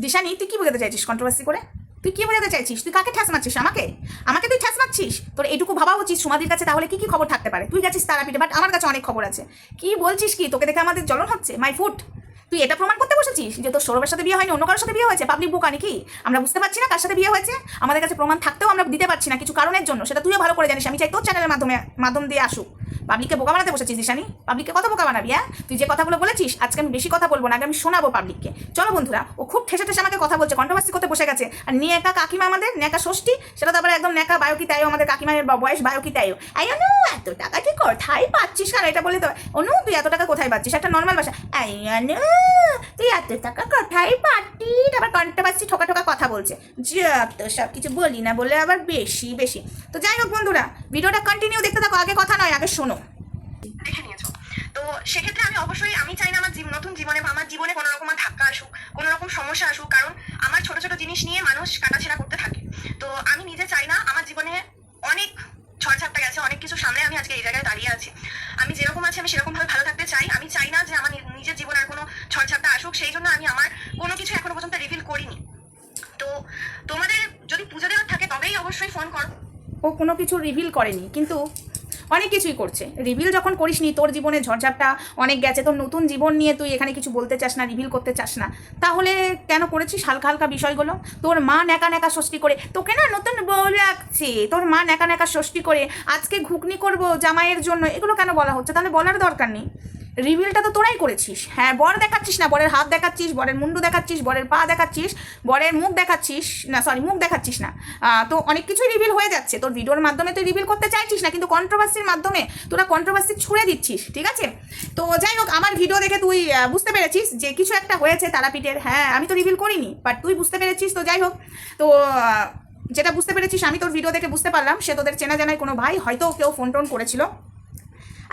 দিশানি, তুই কি বোঝাতে চাইছিস কন্ট্রোভার্সি করে? তুই কি বোঝাতে চাইছিস? তুই কাকে ঠ্যাস মারছিস? আমাকে? আমাকে তুই ঠ্যাস মারছিস? তোর এটুকু ভাবা উচিত সুমাদির কাছে তাহলে কি কি খবর থাকতে পারে। তুই গেছিস তারাপীঠে, বাট আমার কাছে অনেক খবর আছে। কি বলছিস কি? তোকে দেখে আমাদের জ্বলন হচ্ছে, মাই ফুট। তুই এটা প্রমাণ করতে বসেছিস যে তোর সৌরভের সাথে বিয়ে হয়নি, অন্য কারোর সাথে বিয়ে হয়েছে? পাবলিক বোকা নাকি? আমরা বুঝতে পারছি না কার সাথে বিয়ে হয়েছে? আমাদের কাছে প্রমাণ থাকতেও আমরা দিতে পারছি না কিছু কারণের জন্য, সেটা তুইও ভালো করে জানিস। আমি চাই তোর চ্যানেলের মাধ্যম দিয়ে আসুক। পাবলিককে বোকা বানাতে বসেছিস দিশানি। পাবলিককে কত বোকা বানাবি? হ্যাঁ, তুই যে কথাগুলো বলেছিস আজকে আমি বেশি কথা বলবো না, আগে আমি শোনাবো পাবলিককে। চলো বন্ধুরা, ও খুব ঠেসে ঠেসে আমাকে কথা বলছে, কন্ট্রোভার্সি করতে বসে গেছে। আর নিয়ে একা কাকিমা আমাদের নেকা ষষ্ঠী, সেটা তো আবার একদম নেকা বায়কি তাইও, আমাদের কাকিমায়ের বয়স বায়কি তাইও। আই অনু, এত টাকা তুই কোথায় পাচ্ছিস? কেন এটা বলে তো অনু, তুই এত টাকা কোথায় পাচ্ছিস? একটা নর্মাল ভাষা, আই অনু, তুই এত টাকা কোথায় পাচ্ছিস? আবার কন্ট্রোভার্সি ঠোকা ঠোকা কথা বলছে। যত সব কিছু বলি না বলে আবার বেশি বেশি। তো যাই হোক বন্ধুরা, ভিডিওটা কন্টিনিউ দেখতে থাকো, আগে কথা নয় আগে শোনো। দেখে নিয়েছো তো সেক্ষেত্রে আমি অবশ্যই আমি চাই না আমার নতুন জীবনে বা আমার জীবনে কোনো রকম ধাক্কা আসুক, কোনো রকম সমস্যা আসুক, কারণ আমার ছোট ছোট জিনিস নিয়ে মানুষ কাটাছেড়া করতে থাকে। তো আমি নিজে চাই না আমার জীবনে অনেক ঝড়ঝাপটা গেছে, অনেক কিছু সামনে আমি আজকে এই জায়গায় দাঁড়িয়ে আছি। আমি যেরকম আছি আমি সেরকম ভাবে ভালো থাকতে চাই। আমি চাই না যে আমার নিজের জীবনে আর কোনো ঝড়ঝাপটা আসুক, সেই জন্য আমি আমার কোনো কিছু এখনো পর্যন্ত রিভিল করিনি। তো তোমাদের যদি পুজো দেওয়ার থাকে তবেই অবশ্যই ফোন করো। ও কোনো কিছু রিভিল করেনি, কিন্তু অনেক কিছুই করছে। রিভিল যখন করিসনি, তোর জীবনে ঝড়ঝাপটা অনেক গেছে, তোর নতুন জীবন নিয়ে তুই এখানে কিছু বলতে চাস না, রিভিল করতে চাস না, তাহলে কেন করেছিস হালকা হালকা বিষয়গুলো? তোর মা নেকা নেকা ষষ্ঠী করে তোকে না নতুন বউ লাগছে, তোর মা নেকা নেকা ষষ্ঠী করে আজকে ঘুগনি করবো জামাইয়ের জন্য, এগুলো কেন বলা হচ্ছে? তাহলে বলার দরকার নেই। রিভিলটা তো তোরাই করেছিস। হ্যাঁ, বর দেখাচ্ছিস না, বরের হাত দেখাচ্ছিস, বরের মুন্ডু দেখাচ্ছিস, বরের পা দেখাচ্ছিস, বরের মুখ দেখাচ্ছিস না, সরি মুখ দেখাচ্ছিস না। তো অনেক কিছুই রিভিল হয়ে যাচ্ছে। তোর ভিডিওর মাধ্যমে তুই রিভিল করতে চাইছিস না, কিন্তু কন্ট্রোভার্সির মাধ্যমে তোরা কন্ট্রোভার্সি ছুড়ে দিচ্ছিস, ঠিক আছে? তো যাই হোক, আমার ভিডিও দেখে তুই বুঝতে পেরেছিস যে কিছু একটা হয়েছে তারাপীঠের। হ্যাঁ, আমি তো রিভিল করিনি, বাট তুই বুঝতে পেরেছিস। তো যাই হোক, তো যেটা বুঝতে পেরেছিস আমি তোর ভিডিও দেখে বুঝতে পারলাম, সে তোদের চেনা জানায় কোনো ভাই, হয়তো কেউ ফোন টোন করেছিল।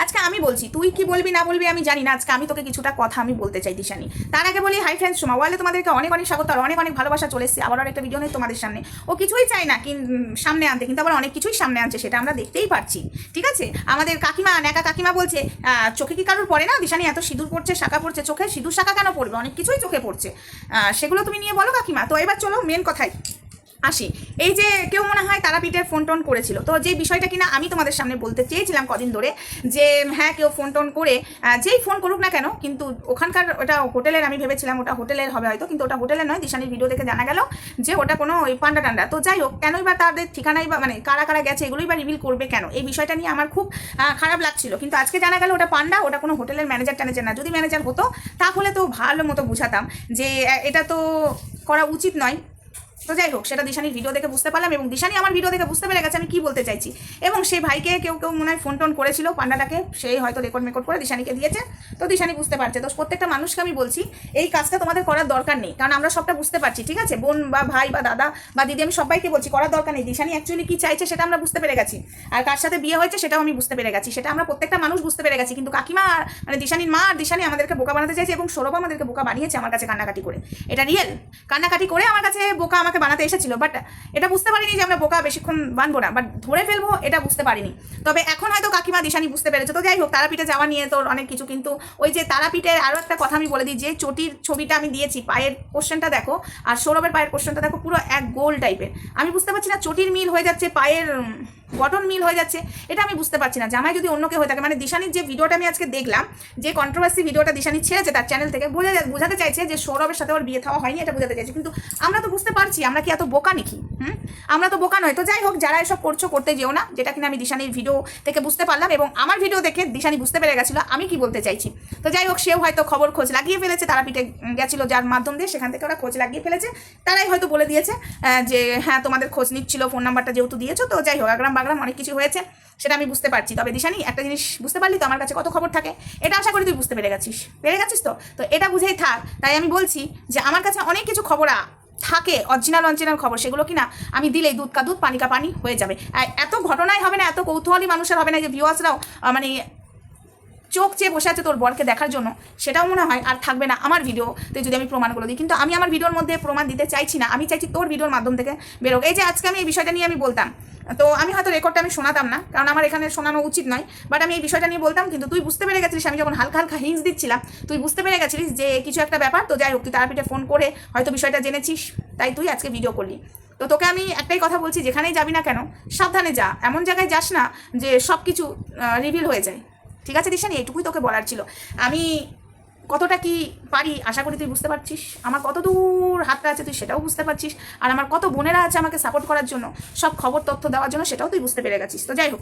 আজকে আমি বলছি, তুই কি বলবি না বলবি আমি জানি না, আজকে আমি তোকে কিছুটা কথা আমি বলতে চাই দিশানি। তার আগে বলি, হাই ফ্রেন্ডস, সোমা ওয়ালে তোমাদেরকে অনেক অনেক স্বাগত আর অনেক অনেক ভালোবাসা। চলে এসেছি আবার একটা ভিডিও নেই তোমাদের সামনে। ও কিছুই চাই না সামনে আনতে, কিন্তু আবার অনেক কিছুই সামনে আনছে, সেটা আমরা দেখতেই পাচ্ছি, ঠিক আছে? আমাদের কাকিমা, নেকা কাকিমা বলছে চোখে কি কারোর পড়ে না? দিশানি এত সিঁদুর পড়ছে, শাঁকা পড়ছে, চোখে সিঁদুর শাঁকা কেন পড়বে? অনেক কিছুই চোখে পড়ছে, সেগুলো তুমি নিয়ে বলো কাকিমা। তো এবার চলো মেন কথায় আসি। এই যে কেউ মনে হয় তারাপীঠের ফোন টোন করেছিল, তো যে বিষয়টা কিনা আমি তোমাদের সামনে বলতে চেয়েছিলাম কদিন ধরে, যে হ্যাঁ কেউ ফোন টোন করে, যেই ফোন করুক না কেন, কিন্তু ওখানকার ওটা হোটেলের, আমি ভেবেছিলাম ওটা হোটেলের হবে হয়তো, কিন্তু ওটা হোটেলের নয়। দিশানির ভিডিও দেখে জানা গেল যে ওটা কোনো ওই পান্ডা টান্ডা। তো যাই হোক, কেনই বা তাদের ঠিকানাই বা মানে কারা কারা গেছে এগুলোই বা রিভিল করবে কেন? এই বিষয়টা নিয়ে আমার খুব খারাপ লাগছিল, কিন্তু আজকে জানা গেল ওটা পান্ডা, ওটা কোনো হোটেলের ম্যানেজার ট্যানেজার না। যদি ম্যানেজার হতো তাহলে তো ভালো মতো বুঝাতাম যে এটা তো করা উচিত নয়। তো যাই হোক, সেটা দিশানির ভিডিও দেখে বুঝতে পারলাম, এবং দিশানি আমার ভিডিও দেখে বুঝতে পেরে গেছে আমি কি বলতে চাইছি। এবং সেই ভাইকে কেউ কেউ মনে হয় ফোন টোন করেছিল পান্ডাটাকে, সেই হয়তো রেকর্ড মেকর্ড করে দিশানিকে দিয়েছে। তো দিশানি বুঝতে পারছে। তো প্রত্যেকটা মানুষকে আমি বলছি, এই কাজটা তোমাদের করার দরকার নেই, কারণ আমরা সবটা বুঝতে পারছি, ঠিক আছে? বোন বা ভাই বা দাদা বা দিদি, আমি সবাইকে বলছি করার দরকার নেই। দিশানি অ্যাকচুয়ালি কি চাইছে সেটা আমরা বুঝতে পেরে গেছি, আর কার সাথে বিয়ে হয়েছে সেটাও আমি বুঝতে পেরে গেছি, সেটা আমরা প্রত্যেকটা মানুষ বুঝতে পেরে গেছি। কিন্তু কাকিমা মানে দিশানির মা আর দিশানি আমাদেরকে বোকা বানাতে চাইছে, এবং সৌরভ আমাদেরকে বোকা বানিয়েছে আমার কাছে কান্নাকাটি করে। এটা রিয়েল, কান্নাকাটি করে আমার কাছে বোকা আমাকে বানাতে এসেছিল, বাট এটা বুঝতে পারিনি যে আমরা বোকা বেশিক্ষণ বানবো না, বাট ধরে ফেলবো এটা বুঝতে পারিনি। তবে এখন হয়তো কাকিমা দিশানি বুঝতে পেরেছে। তো যাই হোক, তারাপীঠে যাওয়া নিয়ে তোর অনেক কিছু, কিন্তু ওই যে তারাপীঠের আরও একটা কথা আমি বলে দিই, যে চটির ছবিটা আমি দিয়েছি, পায়ের কোশ্চেনটা দেখো আর সৌরভের পায়ের কোশ্চেনটা দেখো, পুরো এক গোল টাইপের। আমি বুঝতে পারছি না, চটির মিল হয়ে যাচ্ছে, পায়ের গঠন মিল হয়ে যাচ্ছে, এটা আমি বুঝতে পারছি না। জামাই যদি অন্য কেউ হয়ে থাকে, মানে দিশানির যে ভিডিওটা আমি আজকে দেখলাম, যে কন্ট্রোভার্সি ভিডিওটা দিশানি ছেড়েছে তার চ্যানেল থেকে, বোঝাতে চাইছে যে সৌরভের সাথে ওর বিয়ে থাওয়া হয়নি, এটা বোঝাতে চাইছে। কিন্তু আমরা তো বুঝতে পারছি, আমরা কি এত বোকা নাকি? আমরা তো বোকা নয়। তো যাই হোক, যারা এসব করছো করতে যেও না, যেটা কিনা আমি দিশানির ভিডিও থেকে বুঝতে পারলাম, এবং আমার ভিডিও দেখে দিশানি বুঝতে পেরে গেছিলো আমি কি বলতে চাইছি। তো যাই হোক, সেও হয়তো খোঁজ লাগিয়ে ফেলেছে, তারাপীঠে গেছিলো যার মাধ্যম দিয়ে, সেখান থেকে ওরা খোঁজ লাগিয়ে ফেলেছে, তারাই হয়তো বলে দিয়েছে যে হ্যাঁ তোমাদের খোঁজ নিচ্ছিল, ফোন নাম্বারটা যেহেতু দিয়েছো। তো যাই হোক, আগ্রাম বাগ্রাম অনেক কিছু হয়েছে, সেটা আমি বুঝতে পারছি। তবে দিশানি, একটা জিনিস বুঝতে পারলি তো আমার কাছে কত খবর থাকে, এটা আশা করি তুই বুঝতে পেরে গেছিস তো এটা বুঝেই থাক। তাই আমি বলছি যে আমার কাছে অনেক কিছু খবর থাকে, অরিজিনাল খবর, সেগুলো কিনা আমি দিলেই দুধ কা দুধ পানি কা পানি হয়ে যাবে। এত ঘটনাই হবে না, এত কৌতূহলী মানুষের হবে না যে ভিউয়ার্সরাও মানে চোখ চেয়ে বসে আছে তোর বরকে দেখার জন্য, সেটাও মনে হয় আর থাকবে না আমার ভিডিওতে যদি আমি প্রমাণগুলো দিই। কিন্তু আমি আমার ভিডিওর মধ্যে প্রমাণ দিতে চাইছি না, আমি চাইছি তোর ভিডিওর মাধ্যম থেকে বেরোক। এই যে আজকে আমি এই বিষয়টা নিয়ে আমি বলতাম, তো আমি হয়তো রেকর্ডটা আমি শোনাতাম না, কারণ আমার এখানে শোনানো উচিত নয়, বাট আমি এই বিষয়টা নিয়ে বলতাম। কিন্তু তুই বুঝতে পেরে গেছিলিস, আমি যখন হালকা হালকা হিন্টস দিচ্ছিলাম তুই বুঝতে পেরে গেছিলিস যে কিছু একটা ব্যাপার। তো যাই হোক, তুই তারাপীঠে ফোন করে হয়তো বিষয়টা জেনেছিস, তাই তুই আজকে ভিডিও করলি। তো তোকে আমি একটাই কথা বলছি, যেখানেই যাবি না কেন সাবধানে যা, এমন জায়গায় যাস না যে সব কিছু রিভিল হয়ে যায়, ঠিক আছে দিশানি? এইটুকুই তোকে বলার ছিল। আমি কতটা কি পারি আশা করি তুই বুঝতে পারছিস, আমার কত দূর হাতটা আছে তুই সেটাও বুঝতে পারছিস, আর আমার কত বোনেরা আছে আমাকে সাপোর্ট করার জন্য, সব খবর তথ্য দেওয়ার জন্য, সেটাও তুই বুঝতে পেরে গেছিস। তো যাই হোক,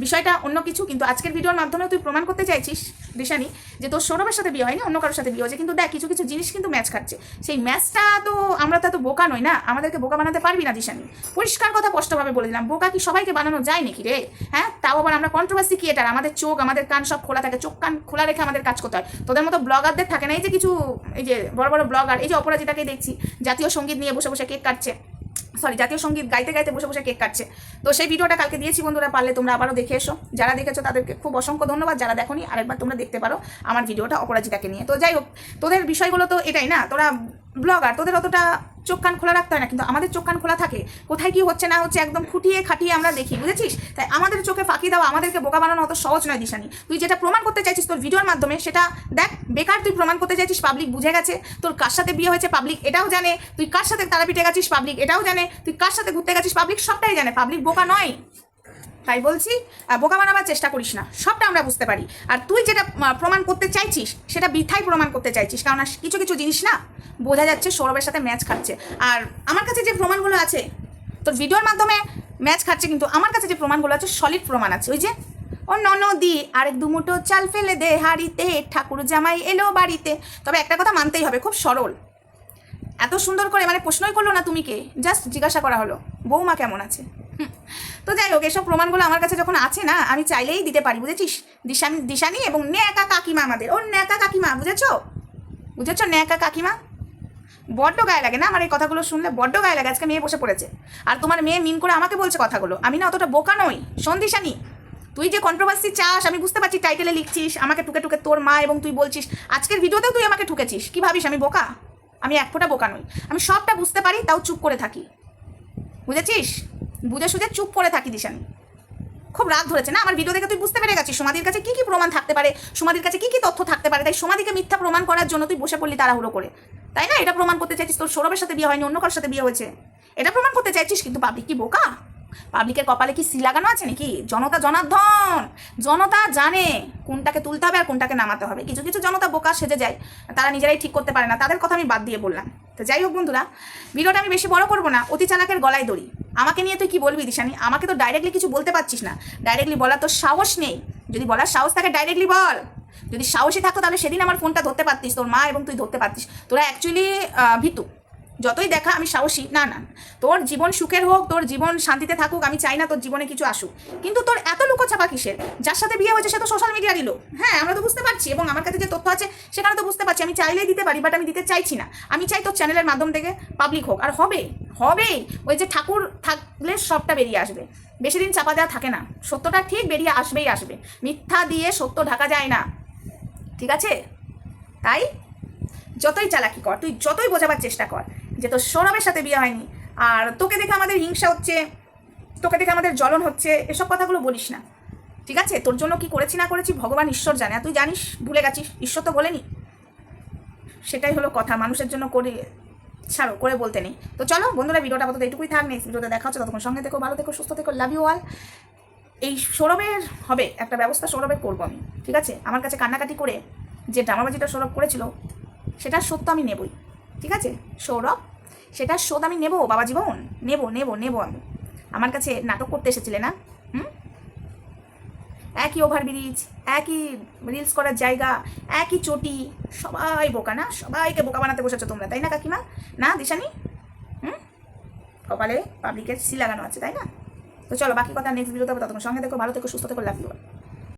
বিষয়টা অন্য কিছু, কিন্তু আজকের ভিডিওর মাধ্যমে তুই প্রমাণ করতে চাইছিস দিশানি যে তোর সৌরভের সাথে বিয়ে হয়নি, অন্য কারোর সাথে বিয়ে হয়েছে। কিন্তু দেখ, কিছু কিছু জিনিস কিন্তু ম্যাচ খাচ্ছে, সেই ম্যাচটা তো আমরা তো এত বোকা নই না, আমাদেরকে বোকা বানাতে পারবি না দিশানি। পরিষ্কার কথা স্পষ্টভাবে বলে দিলাম, বোকা কি সবাইকে বানানো যায় নাকি রে? হ্যাঁ, তাও আবার আমরা কন্ট্রোভার্সি ক্রিয়েটার, আমাদের চোখ আমাদের কান সব খোলা থাকে, চোখ কান খোলা রেখে আমাদের কাজ করতে হয়। তোদের মতো ব্লগারদের থাকে না, এই যে কিছু এই যে বড় বড় ব্লগার, এই যে অপরাজিতাকে দেখছি জাতীয় সঙ্গীত নিয়ে বসে বসে কেক কাটছে, জাতীয় সঙ্গীত গাইতে গাইতে বসে বসে কেক কাটছে। তো সেই ভিডিওটা কালকে দিয়েছি বন্ধুরা, পারলে তোমরা আবারও দেখে এসো। যারা দেখেছো তাদেরকে খুব অসংখ্য ধন্যবাদ, যারা দেখোনি আরেকবার তোমরা দেখতে পারো আমার ভিডিওটা অপরাজিতাকে নিয়ে। তো যাই হোক, তোদের বিষয়গুলো তো এটাই না, তোরা ব্লগার, তোদের অতটা চোখ কান খোলা রাখতে হয় না, কিন্তু আমাদের চোখ কান খোলা থাকে, কোথায় কি হচ্ছে না হচ্ছে একদম খুঁটিয়ে খাটিয়ে আমরা দেখি, বুঝেছিস? তাই আমাদের চোখে ফাঁকি দেওয়া, আমাদেরকে বোকা বানানো অত সহজ নয় দিশানি। তুই যেটা প্রমাণ করতে চাইছিস তোর ভিডিওর মাধ্যমে, সেটা দেখ বেকার। তুই প্রমাণ করতে চাইছিস, পাবলিক বুঝে গেছে তোর কার সাথে বিয়ে হয়েছে, পাবলিক এটাও জানে তুই কার সাথে তারাপীঠে গেছিস, পাবলিক এটাও জানে তুই কার সাথে ঘুরতে গেছিস, পাবলিক সবটাই জানে, পাবলিক বোকা নয়। তাই বলছি, বোকা বানাবার চেষ্টা করিস না, সবটা আমরা বুঝতে পারি। আর তুই যেটা প্রমাণ করতে চাইছিস সেটা বৃথাই প্রমাণ করতে চাইছিস, কারণ কিছু কিছু জিনিস না বোঝা যাচ্ছে সৌরভের সাথে ম্যাচ খাচ্ছে। আর আমার কাছে যে প্রমাণগুলো আছে, তোর ভিডিওর মাধ্যমে ম্যাচ খাচ্ছে, কিন্তু আমার কাছে যে প্রমাণগুলো আছে সলিড প্রমাণ আছে। ওই যে ও ননদি আরেক দুমুটো চাল ফেলে দে হাড়িতে, ঠাকুর জামাই এলো বাড়িতে। তবে একটা কথা মানতেই হবে, খুব সরল, এত সুন্দর করে মানে প্রশ্নই করলো না তুমি কে, জাস্ট জিজ্ঞাসা করা হলো বৌমা কেমন আছে। তো যাই হোক, এসব প্রমাণগুলো আমার কাছে যখন আছে না, আমি চাইলেই দিতে পারি, বুঝেছিস? দিশানি এবং ন্যাকা কাকিমা, আমাদের ও ন্যাকা কাকিমা, বুঝেছো? ন্যাকা কাকিমা বড্ড গায়ে লাগে না আমার এই কথাগুলো শুনলে, বড্ড গায়ে লাগে। আজকে মেয়ে বসে পড়েছে আর তোমার মেয়ে মিন করে আমাকে বলছে কথাগুলো, আমি না অতটা বোকা নই। শোন দিশানি, তুই যে কন্ট্রোভার্সি চাস আমি বুঝতে পারছি, টাইটেলে লিখছিস আমাকে টুকে টুকে তোর মা, এবং তুই বলছিস আজকের ভিডিওতেও তুই আমাকে ঠুকেছিস। কি ভাবিস আমি বোকা? আমি এক ফোঁটা বোকা নই, আমি সবটা বুঝতে পারি, তাও চুপ করে থাকি, বুঝেছিস? বুঝে সুঝে চুপ করে থাকি দিশানি। খুব রাগ ধরেছে না আমার ভিডিও দেখে, তুই বুঝতে পেরে গেছিস সমাধির কাছে কি কি প্রমাণ থাকতে পারে, সমাধির কাছে কি কি তথ্য থাকতে পারে, তাই সমাধিকে মিথ্যা প্রমাণ করার জন্য তুই বসে পড়লি তাড়াহুড়ো করে, তাই না? এটা প্রমাণ করতে চাইছিস তোর সৌরভের সাথে বিয়ে হয়নি, অন্য কারোর সাথে বিয়ে হয়েছে, এটা প্রমাণ করতে চাইছিস। কিন্তু পাবলিক কি বোকা? পাবলিকের কপালে কি সি লাগানো আছে নাকি? জনতা জনার্দন, জনতা জানে কোনটাকে তুলতে হবে আর কোনটাকে নামাতে হবে। কিছু কিছু জনতা বোকা সেজে যায়, তারা নিজেরাই ঠিক করতে পারে না, তাদের কথা আমি বাদ দিয়ে বললাম। তো যাই হোক বন্ধুরা, ভিডিওটা আমি বেশি বড় করবো না, অতি চালাকের গলায় দড়ি। আমাকে নিয়ে তুই কি বলবি দিশানি? আমাকে তো ডাইরেক্টলি কিছু বলতে পারছিস না, ডাইরেক্টলি বলার তোর সাহস নেই। যদি বলার সাহস থাকে ডাইরেক্টলি বল, যদি সাহসী থাকতো তাহলে সেদিন আমার ফোনটা ধরতে পারতিস, তোর মা এবং তুই ধরতে পারতিস। তোরা অ্যাকচুয়ালি ভীতু, যতই দেখা আমি সাহসী না। না, তোর জীবন সুখের হোক, তোর জীবন শান্তিতে থাকুক, আমি চাই না তোর জীবনে কিছু আসুক, কিন্তু তোর এত লুকোচাপা কিসের? যার সাথে বিয়ে হয়েছে সে তো সোশ্যাল মিডিয়া দিল, হ্যাঁ আমরা তো বুঝতে পারছি, এবং আমার কাছে যে তথ্য আছে সেখানে তো বুঝতে পারছি। আমি চাইলেই দিতে পারি, বাট আমি দিতে চাইছি না। আমি চাই তোর চ্যানেলের মাধ্যম থেকে পাবলিক হোক, আর হবে। ওই যে ঠাকুর থাকলে সবটা বেরিয়ে আসবে, বেশি দিন চাপা দেওয়া থাকে না, সত্যটা ঠিক বেরিয়ে আসবেই আসবে, মিথ্যা দিয়ে সত্য ঢাকা যায় না, ঠিক আছে? তাই যতই চালাকি কর, তুই যতই বোঝাবার চেষ্টা কর যে তোর সৌরভের সাথে বিয়ে হয়নি, আর তোকে দেখে আমাদের হিংসা হচ্ছে, তোকে দেখে আমাদের জ্বলন হচ্ছে, এসব কথাগুলো বলিস না, ঠিক আছে? তোর জন্য কি করেছি না করেছি ভগবান ঈশ্বর জানে, আর তুই জানিস, ভুলে গেছিস, ঈশ্বর তো বলেনি। সেটাই হলো কথা, মানুষের জন্য করে ছাড়ো, করে বলতে নেই। তো চলো বন্ধুরা, ভিডিওটা আপাতত এইটুকুই থাক, নেক্সট ভিডিওতে দেখা হচ্ছে, ততক্ষণ সঙ্গে থেকো, ভালো থেকো, সুস্থ থেকো, লাভ ইউ অল। এই সৌরভের হবে একটা ব্যবস্থা, সৌরভের করবো আমি, ঠিক আছে? আমার কাছে কান্নাকাটি করে যে ড্রামাবাজিটা সৌরভ করেছিল সেটার সত্য আমি নেবই, ঠিক আছে? সৌরভ সেটার শোধ আমি নেবো, বাবা জীবন, নেবো আমি। আমার কাছে নাটক করতে এসেছিলে না? একই ওভারব্রিজ, একই রিলস করার জায়গা, একই চটি, সবাই বোকা না? সবাইকে বোকা বানাতে বসেছো তোমরা, তাই না কাকিমা? না দিশানি? কপালে পাবলিকের সি লাগানো আছে, তাই না? তো চলো বাকি কথা নেক্সট ভিডিওতে হবে, ততক্ষণ সঙ্গে থেকো, ভালো থেকো, সুস্থ থেকো, লাভ ইউ অল।